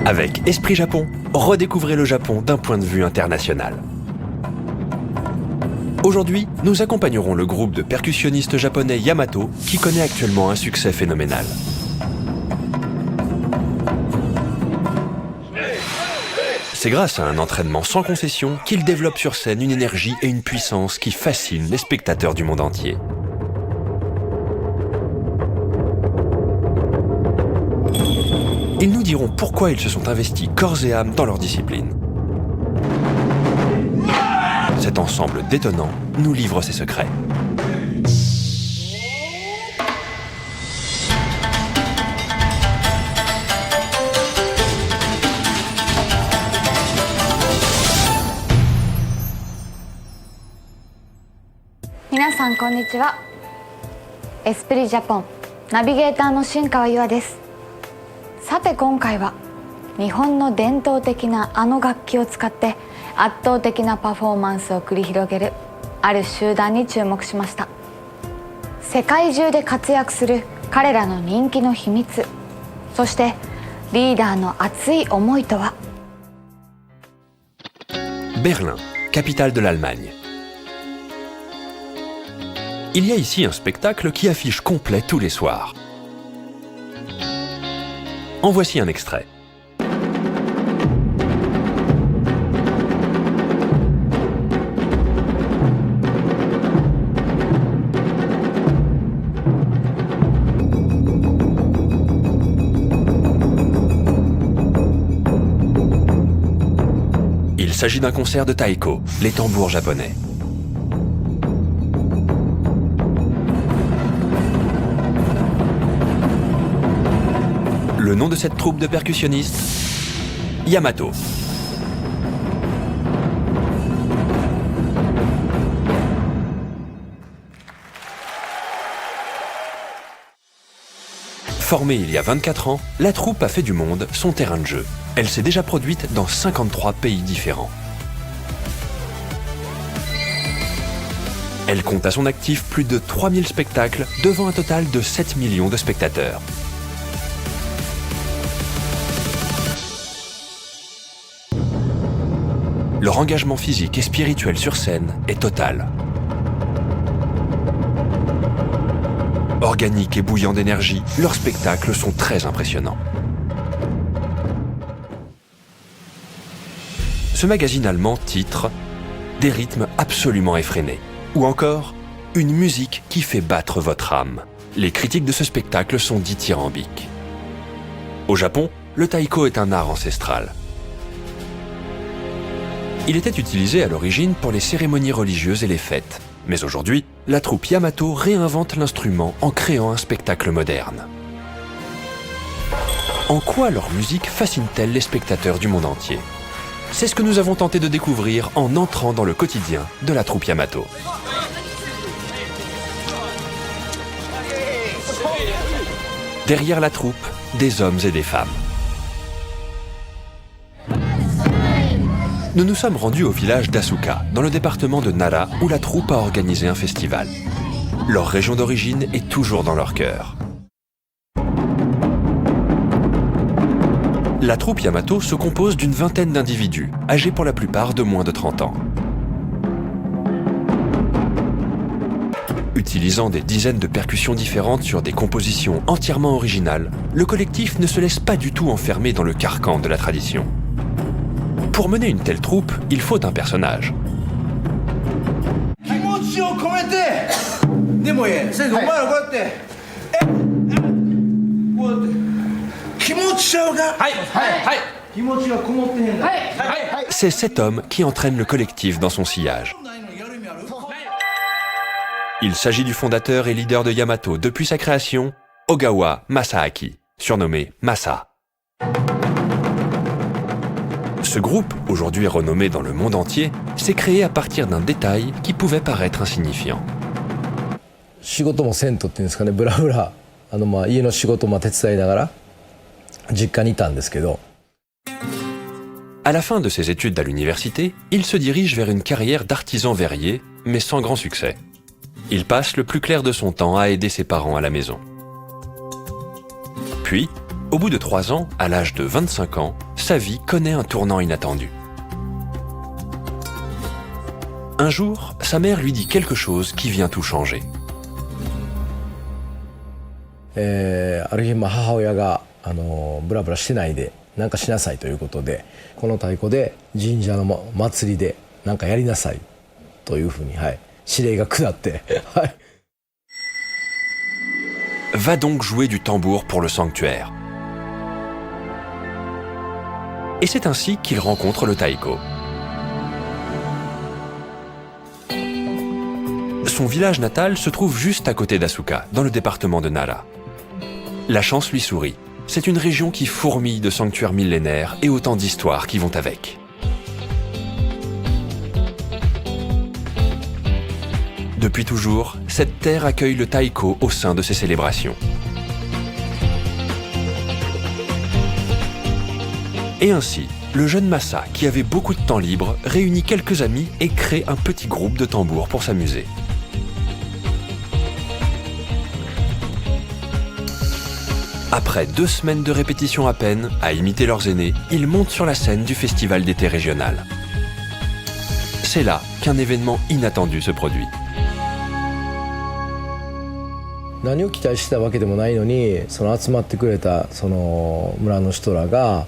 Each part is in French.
Avec Esprit Japon, redécouvrez le Japon d'un point de vue international. Aujourd'hui, nous accompagnerons le groupe de percussionnistes japonais Yamato qui connaît actuellement un succès phénoménal. C'est grâce à un entraînement sans concession qu'ils développent sur scène une énergie et une puissance qui fascinent les spectateurs du monde entier. Ils nous diront pourquoi ils se sont investis corps et âme dans leur discipline. Cet ensemble détonnant nous livre ses secrets. Minasan, konnichiwa. Esprit Japon ナビゲーターの新川優愛です。さて今回は日本の伝統的なあの楽器を使って圧倒的なパフォーマンスを繰り広げるある集団に注目しました。世界中で活躍する彼らの人気の秘密、そしてリーダーの熱い思いとは。 Berlin, capitale de l'Allemagne. Il y a ici un spectacle qui affiche complet tous les soirs. En voici un extrait. Il s'agit d'un concert de taiko, les tambours japonais. Le nom de cette troupe de percussionnistes, Yamato. Formée il y a 24 ans, la troupe a fait du monde son terrain de jeu. Elle s'est déjà produite dans 53 pays différents. Elle compte à son actif plus de 3000 spectacles devant un total de 7 millions de spectateurs. Leur engagement physique et spirituel sur scène est total. Organiques et bouillants d'énergie, leurs spectacles sont très impressionnants. Ce magazine allemand titre « Des rythmes absolument effrénés » ou encore « Une musique qui fait battre votre âme ». Les critiques de ce spectacle sont dithyrambiques. Au Japon, le taiko est un art ancestral. Il était utilisé à l'origine pour les cérémonies religieuses et les fêtes. Mais aujourd'hui, la troupe Yamato réinvente l'instrument en créant un spectacle moderne. En quoi leur musique fascine-t-elle les spectateurs du monde entier? C'est ce que nous avons tenté de découvrir en entrant dans le quotidien de la troupe Yamato. Derrière la troupe, des hommes et des femmes. Nous nous sommes rendus au village d'Asuka, dans le département de Nara, où la troupe a organisé un festival. Leur région d'origine est toujours dans leur cœur. La troupe Yamato se compose d'une vingtaine d'individus, âgés pour la plupart de moins de 30 ans. Utilisant des dizaines de percussions différentes sur des compositions entièrement originales, le collectif ne se laisse pas du tout enfermer dans le carcan de la tradition. Pour mener une telle troupe, il faut un personnage. C'est cet homme qui entraîne le collectif dans son sillage. Il s'agit du fondateur et leader de Yamato depuis sa création, Ogawa Masaaki, surnommé Masa. Ce groupe, aujourd'hui renommé dans le monde entier, s'est créé à partir d'un détail qui pouvait paraître insignifiant. À la fin de ses études à l'université, il se dirige vers une carrière d'artisan verrier, mais sans grand succès. Il passe le plus clair de son temps à aider ses parents à la maison. Puis, au bout de 3 ans, à l'âge de 25 ans, sa vie connaît un tournant inattendu. Un jour, sa mère lui dit quelque chose qui vient tout changer. ある日、母親がブラブラしてないでなんかしなさいということで、この太鼓で神社の祭りでなんかやりなさいというふうに、指令が下って、Va donc jouer du tambour pour le sanctuaire. Et c'est ainsi qu'il rencontre le taiko. Son village natal se trouve juste à côté d'Asuka, dans le département de Nara. La chance lui sourit. C'est une région qui fourmille de sanctuaires millénaires et autant d'histoires qui vont avec. Depuis toujours, cette terre accueille le taiko au sein de ses célébrations. Et ainsi, le jeune Masa, qui avait beaucoup de temps libre, réunit quelques amis et crée un petit groupe de tambours pour s'amuser. Après 2 semaines de répétition à peine, à imiter leurs aînés, ils montent sur la scène du festival d'été régional. C'est là qu'un événement inattendu se produit. 何を期待してたわけでもないのに、その集まってくれたその村の人らが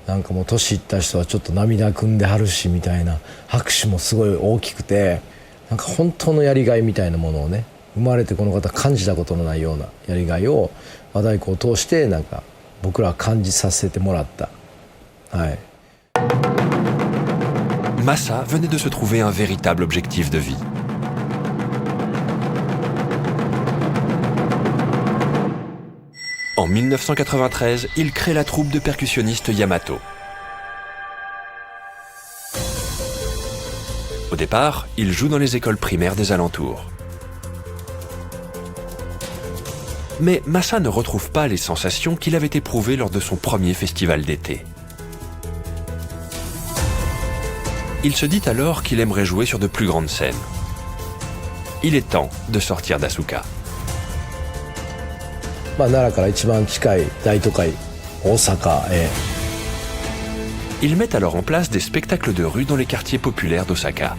なんかもう年いった人はちょっと涙ぐんではるしみたいな、拍手もすごい大きくて、なんか本当のやりがいみたいなものをね、生まれてこの方感じたことのないようなやりがいを和太鼓を通してなんか僕らは感じさせてもらった。Masa venait de se trouver un véritable objectif de vie. En 1993, il crée la troupe de percussionnistes Yamato. Au départ, il joue dans les écoles primaires des alentours. Mais Masa ne retrouve pas les sensations qu'il avait éprouvées lors de son premier festival d'été. Il se dit alors qu'il aimerait jouer sur de plus grandes scènes. Il est temps de sortir d'Asuka. 奈良から一番近い大都会大阪へ。Ils mettent alors en place des spectacles de rue dans les quartiers populaires d'Osaka.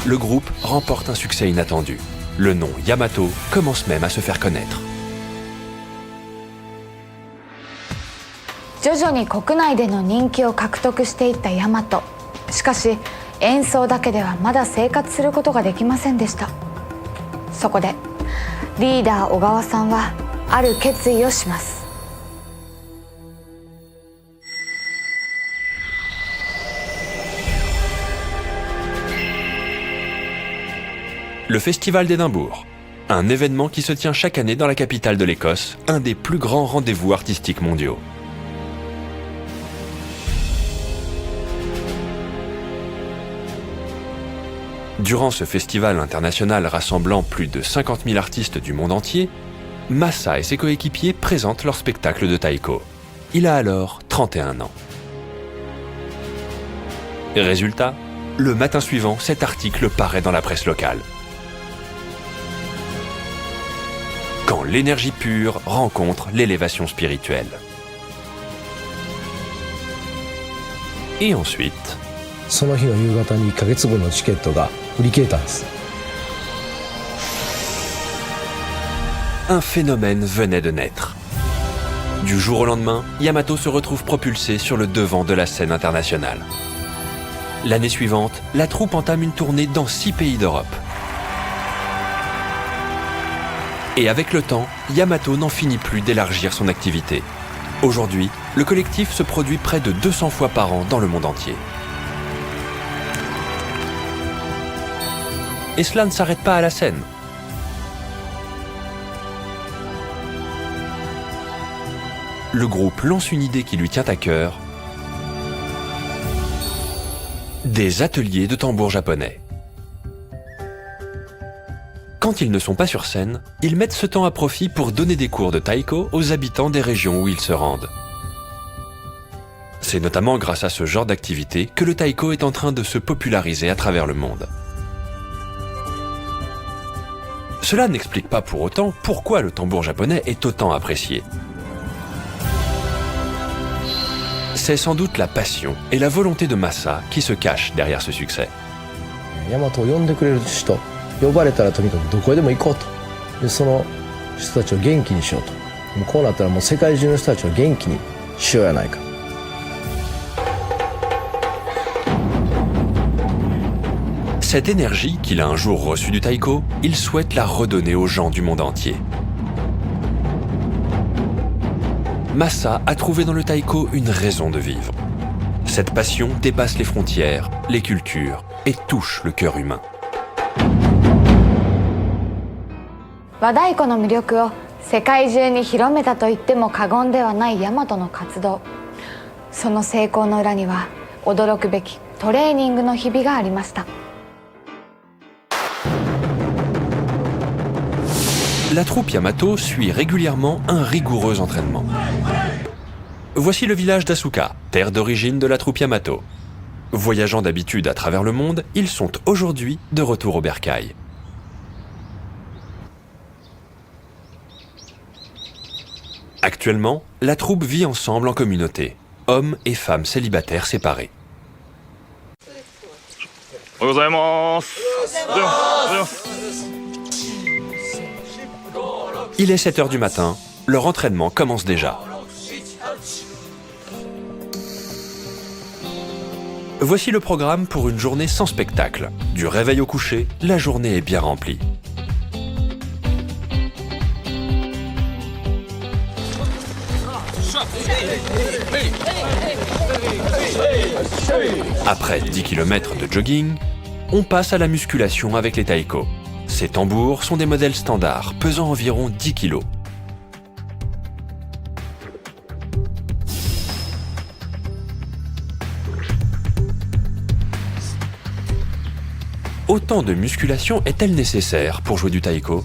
Le groupe remporte un succès inattendu. Le nom Yamato commence même à se faire connaître. 徐々に国内での人気を獲得していったヤマト。しかし演奏だけではまだ生活することができませんでした。そこでリーダー小川さんはある決意をします。Le Festival d'Édimbourg, un événement qui se tient chaque année dans la capitale de l'Écosse, un des plus grands rendez-vous artistiques mondiaux. Durant ce festival international rassemblant plus de 50 000 artistes du monde entier, Masa et ses coéquipiers présentent leur spectacle de taiko. Il a alors 31 ans. Résultat, le matin suivant, cet article paraît dans la presse locale. Quand l'énergie pure rencontre l'élévation spirituelle. Et ensuite... その日の夕方に1ヶ月後のチケットが売り切れたんです。Un phénomène venait de naître. Du jour au lendemain, Yamato se retrouve propulsé sur le devant de la scène internationale. L'année suivante, la troupe entame une tournée dans 6 pays d'Europe. Et avec le temps, Yamato n'en finit plus d'élargir son activité. Aujourd'hui, le collectif se produit près de 200 fois par an dans le monde entier. Et cela ne s'arrête pas à la scène. Le groupe lance une idée qui lui tient à cœur. Des ateliers de tambour japonais. Quand ils ne sont pas sur scène, ils mettent ce temps à profit pour donner des cours de taiko aux habitants des régions où ils se rendent. C'est notamment grâce à ce genre d'activité que le taiko est en train de se populariser à travers le monde. Cela n'explique pas pour autant pourquoi le tambour japonais est autant apprécié. C'est sans doute la passion et la volonté de Masa qui se cachent derrière ce succès. 大和を呼んでくれる人、呼ばれたらとにかくどこへでも行こうと。でその人たちを元気にしようと。もうこうなったらもう世界中の人たちを元気にしようやないか。Cette énergie qu'il a un jour reçue du taïko, il souhaite la redonner aux gens du monde entier. Masa a trouvé dans le taïko une raison de vivre. Cette passion dépasse les frontières, les cultures et touche le cœur humain. 和太鼓の魅力を世界中に広めたと言っても過言ではない大和の活動。その成功の裏には驚くべきトレーニングの日々がありました。La troupe Yamato suit régulièrement un rigoureux entraînement. Voici le village d'Asuka, terre d'origine de la troupe Yamato. Voyageant d'habitude à travers le monde, ils sont aujourd'hui de retour au bercail. Actuellement, la troupe vit ensemble en communauté, hommes et femmes célibataires séparés. Il est 7 h du matin, leur entraînement commence déjà. Voici le programme pour une journée sans spectacle. Du réveil au coucher, la journée est bien remplie. Après 10 km de jogging, on passe à la musculation avec les taïko. Ces tambours sont des modèles standards, pesant environ 10 kg. Autant de musculation est-elle nécessaire pour jouer du taïko?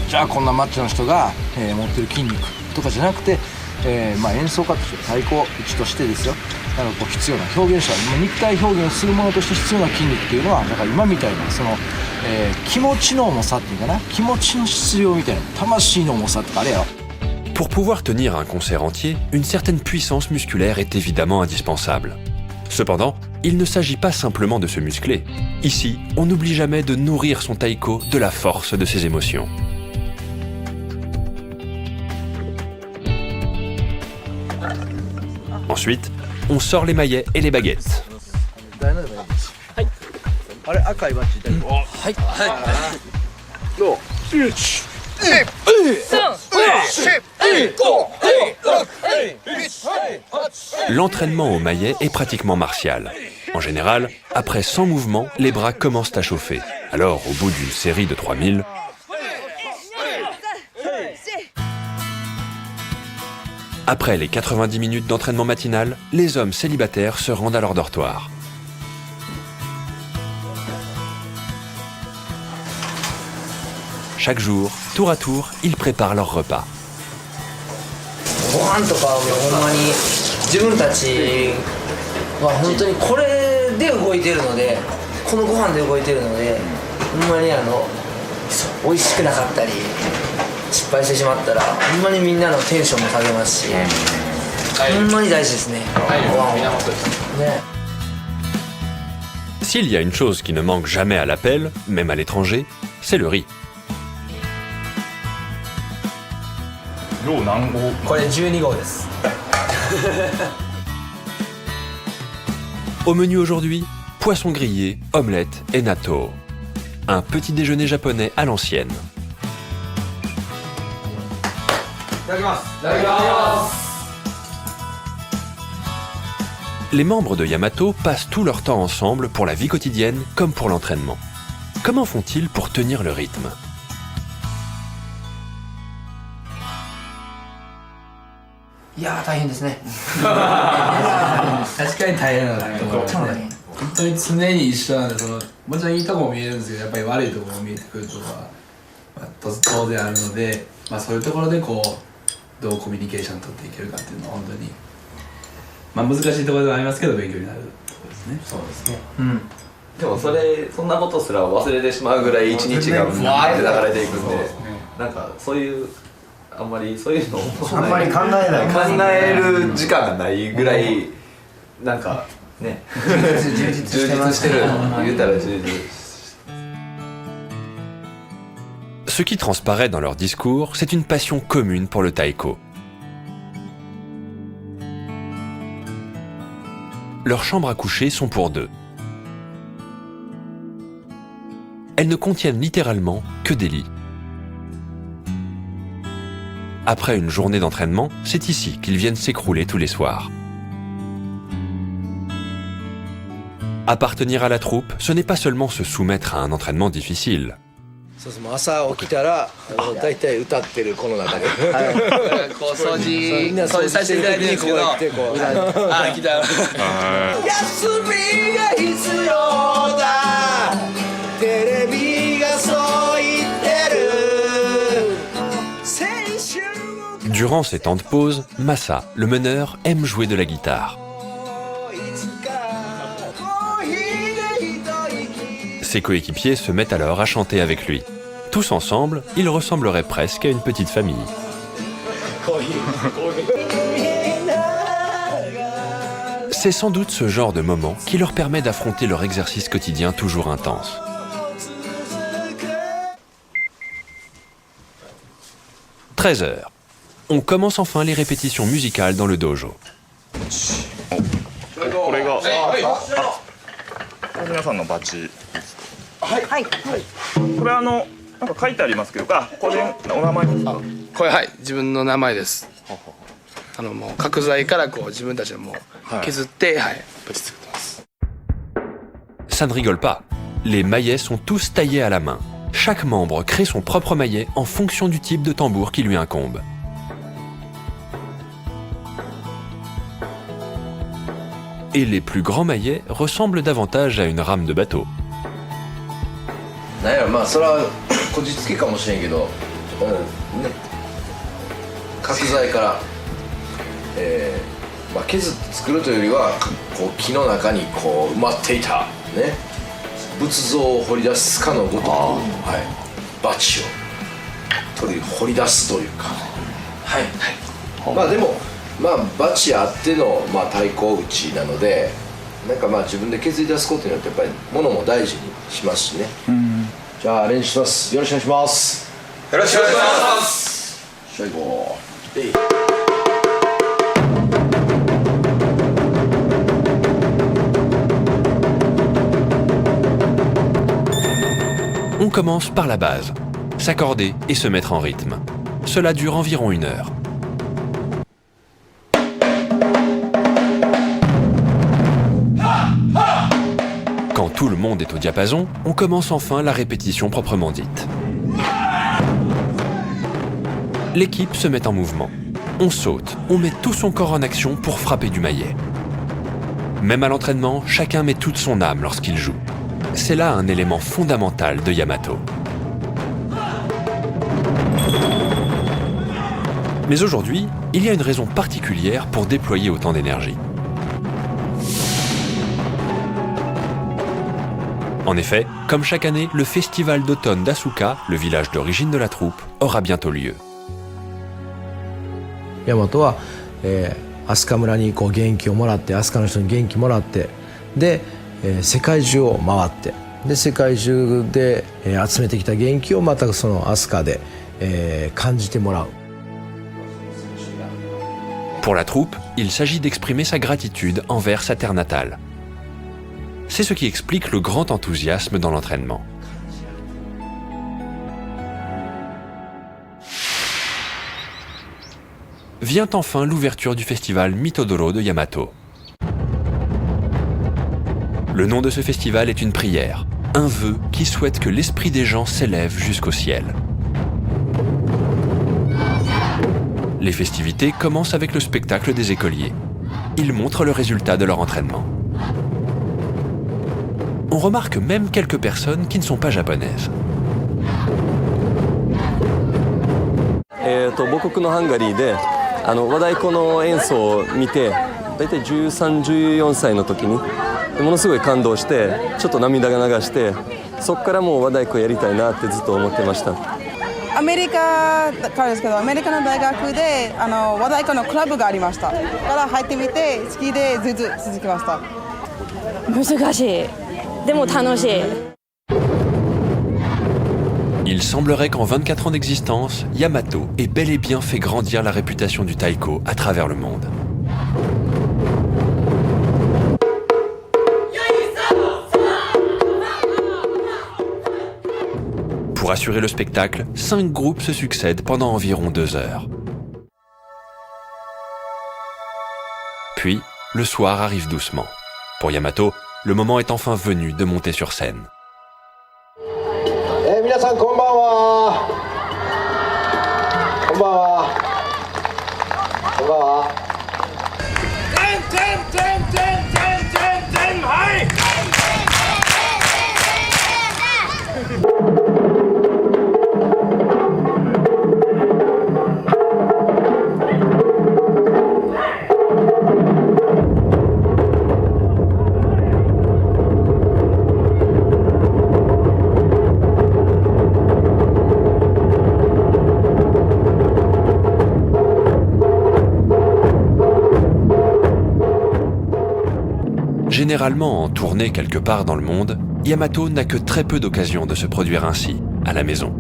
じゃあこんなマッチョの人が、持ってる筋肉とかじゃなくて、演奏家として太鼓打ちとしてですよ、なんかこう必要な表現者、肉体表現をするものとして必要な筋肉っていうのは、だから今みたいなその、気持ちの重さっていうかな、気持ちの質量みたいな、魂の重さってあれよ。Pour pouvoir tenir un concert entier, une certaine puissance musculaire est évidemment indispensable. Cependant, il ne s'agit pas simplement de se muscler. Ici, on n'oublie jamais de nourrir son taïko de la force de ses émotions. Ensuite, on sort les maillets et les baguettes. L'entraînement au maillet est pratiquement martial. En général, après 100 mouvements, les bras commencent à chauffer. Alors, au bout d'une série de 3000, après les 90 minutes d'entraînement matinal, les hommes célibataires se rendent à leur dortoir. Chaque jour, tour à tour, ils préparent leur repas. ご飯とかはもうほんまに自分たちは本当にこれで動いてるので、このご飯で動いてるので、ほんまに美味しくなかったり失敗してしまったらほんまにみんなのテンションも下げますし、ほんまに大事ですね。ご飯ね。 S'il y a une chose qui ne manque jamais à l'appel, même à l'étranger, c'est le riz. これ12号です。 Au menu aujourd'hui, poisson grillé, omelette et natto. Un petit déjeuner japonais à l'ancienne. Les membres de Yamato passent tout leur temps ensemble pour la vie quotidienne comme pour l'entraînement. Comment font-ils pour tenir le rythme? いやー大変ですね。確かに大変だなと思う。本当に常に一緒なんで、もちろんいいところも見えるんですけど、やっぱり悪いところも見えてくるとか、当然あるので、そういうところでこうどうコミュニケーション取っていけるかっていうのは本当に、難しいところではありますけど勉強になるところですね。そうですね。うん。でもそんなことすら忘れてしまうぐらい一日がブワーって流れていくんで、なんかそういうあんまりそういうのあんまり考えない考える時間がないぐらいなんかね充実してますしてる言うたら充実。Ce qui transparaît dans leur discours, c'est une passion commune pour le taiko. Leurs chambres à coucher sont pour deux. Elles ne contiennent littéralement que des lits. Après une journée d'entraînement, c'est ici qu'ils viennent s'écrouler tous les soirs. Appartenir à la troupe, ce n'est pas seulement se soumettre à un entraînement difficile. そうそう朝起きたら大体歌ってるこの中でこう掃除させていただいてるんですけど、あ、来た。休みが必要だテレビがそう言ってる Durant ces temps de pause, Massa, le meneur, aime jouer de la guitare. Ses coéquipiers se mettent alors à chanter avec lui. Tous ensemble, ils ressembleraient presque à une petite famille. C'est sans doute ce genre de moment qui leur permet d'affronter leur exercice quotidien toujours intense. « 13h. On commence enfin les répétitions musicales dans le dojo. これが皆さんのバッジ。はいこれなんか書いてありますけど、これお名前ですか？これはい自分の名前です。もう角材からこう自分たちでもう削ってはいぶち作ってます。Ça ne rigole pas. Les maillets sont tous taillés à la main. Chaque membre crée son propre maillet en fonction du type de tambour qui lui incombe. Et les plus grands maillets ressemblent davantage à une rame de bateau. なんやろまあそれはこじつけかもしれんけど、ね、角材から、まあ、削って作るというよりはこう木の中にこう埋まっていた、ね、仏像を掘り出すかのごとく、はい、バチを掘り出すというか、はいはい、まあでも、まあ、バチあっての、まあ、太鼓打ちなのでなんかまあ自分で削り出すことによってやっぱり物も大事にしますしね、じゃあ練習します。よろしくお願いします。よろしくお願いします。最後On commence par la base, s'accorder et se mettre en rythme. Cela dure environ 1 heure. Quand tout le monde est au diapason, on commence enfin la répétition proprement dite. L'équipe se met en mouvement. On saute, on met tout son corps en action pour frapper du maillet. Même à l'entraînement, chacun met toute son âme lorsqu'il joue. C'est là un élément fondamental de Yamato. Mais aujourd'hui, il y a une raison particulière pour déployer autant d'énergie. En effet, comme chaque année, le festival d'automne d'Asuka, le village d'origine de la troupe, aura bientôt lieu. 大和は、飛鳥村にこう元気をもらって飛鳥の人に元気もらってで、世界中を回ってで世界中で、集めてきた元気をまたその飛鳥で、感じてもらう。Pour la troupe, il s'agit d'exprimer sa gratitude envers sa terre natale. C'est ce qui explique le grand enthousiasme dans l'entraînement. Vient enfin l'ouverture du festival Mitodoro de Yamato. Le nom de ce festival est une prière, un vœu qui souhaite que l'esprit des gens s'élève jusqu'au ciel. Les festivités commencent avec le spectacle des écoliers. Ils montrent le résultat de leur entraînement. On remarque même quelques personnes qui ne sont pas japonaises. 母国のハンガリーで和太鼓の演奏を見て大体13、14歳の時にものすごい感動してちょっと涙が流してそこからもう和太鼓やりたいなってずっと思ってました。アメリカからですけど、アメリカの大学で和太鼓のクラブがありました。から入ってみて好きでずっと続きました。難しい。でも楽しい。Il semblerait qu'en 24 ans d'existence, Yamato ait bel et bien fait grandir la réputation du taiko à travers le monde. Pour assurer le spectacle, 5 groupes se succèdent pendant environ 2 heures. Puis, le soir arrive doucement. Pour Yamato, le moment est enfin venu de monter sur scène. 皆さんこんばんは。こんばんは。こんばんは。Généralement en tournée quelque part dans le monde, Yamato n'a que très peu d'occasions de se produire ainsi, à la maison.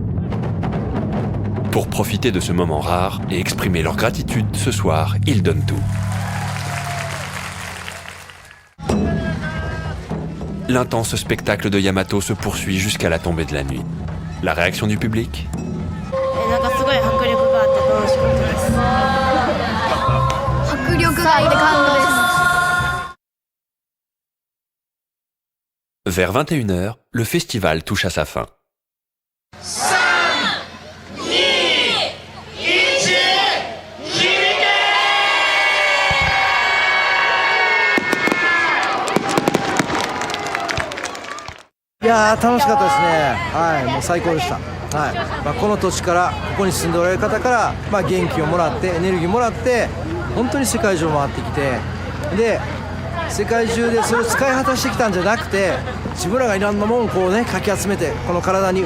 Pour profiter de ce moment rare et exprimer leur gratitude ce soir, ils donnent tout. L'intense spectacle de Yamato se poursuit jusqu'à la tombée de la nuit. La réaction du public ? Vers 21h, le festival touche à sa fin.いやー楽しかったですね。はい、もう最高でした。はい、この土地からここに住んでおられる方から、元気をもらってエネルギーをもらって本当に世界中を回ってきて、で世界中でそれを使い果たしてきたんじゃなくて、自分らがいろんなものをこうねかき集めてこの体に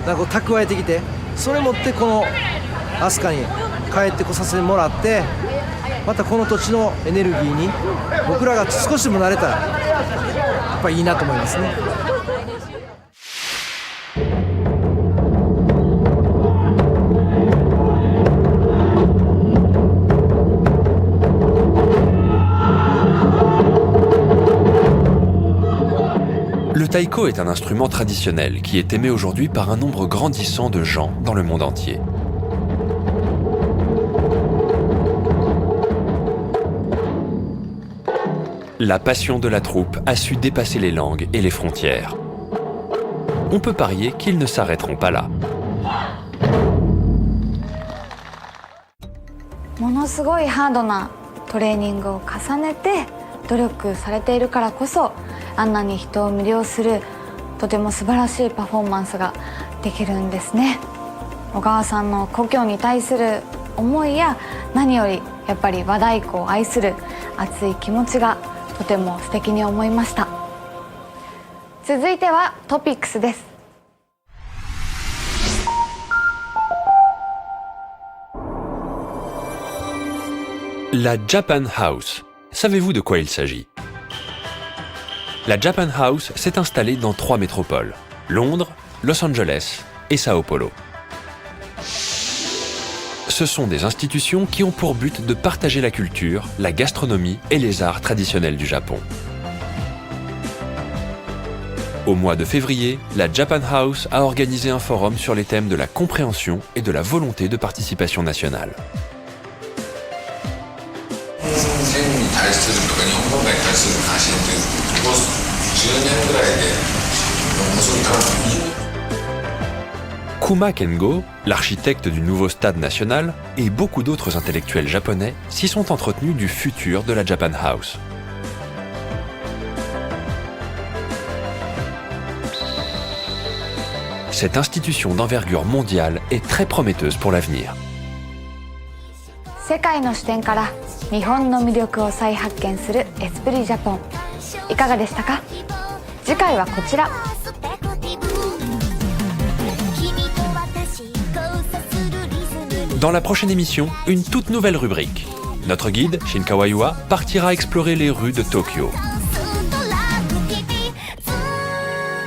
なんか蓄えてきて、それを持ってこの飛鳥に帰ってこさせてもらって、またこの土地のエネルギーに僕らが少しでもなれたらやっぱりいいなと思いますね。Le taiko est un instrument traditionnel qui est aimé aujourd'hui par un nombre grandissant de gens dans le monde entier. La passion de la troupe a su dépasser les langues et les frontières. On peut parier qu'ils ne s'arrêteront pas là. ものすごいハードなトレーニングを重ねて努力されているからこそ、あんなに人を魅了するとても素晴らしいパフォーマンスができるんですね。小川さんの故郷に対する思いや、何よりやっぱり和太鼓を愛する熱い気持ちがとても素敵に思いました。続いてはトピックスです。La Japan House. Savez-vous de quoi il s'agit ? La Japan House s'est installée dans 3 métropoles, Londres, Los Angeles et Sao Paulo. Ce sont des institutions qui ont pour but de partager la culture, la gastronomie et les arts traditionnels du Japon. Au mois de février, la Japan House a organisé un forum sur les thèmes de la compréhension et de la volonté de participation nationale. Kuma Kengo, l'architecte du nouveau stade national, et beaucoup d'autres intellectuels japonais s'y sont entretenus du futur de la Japan House. Cette institution d'envergure mondiale est très prometteuse pour l'avenir. 世界の視点から日本の魅力を再発見するエスプリジャポン、いかがでしたか？次回はこちら。君と私 Dans la prochaine émission, une toute nouvelle rubrique. Notre guide, Shinkawa Yua, partira explorer les rues de Tokyo.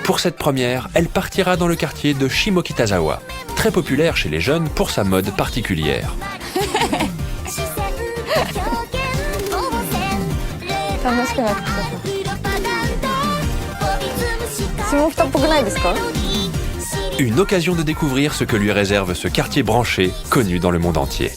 Pour cette première, elle partira dans le quartier de Shimokitazawa, très populaire chez les jeunes pour sa mode particulière. 楽しくなってきた。下北っぽくないですか？ Une occasion de découvrir ce que lui réserve ce quartier branché, connu dans le monde entier.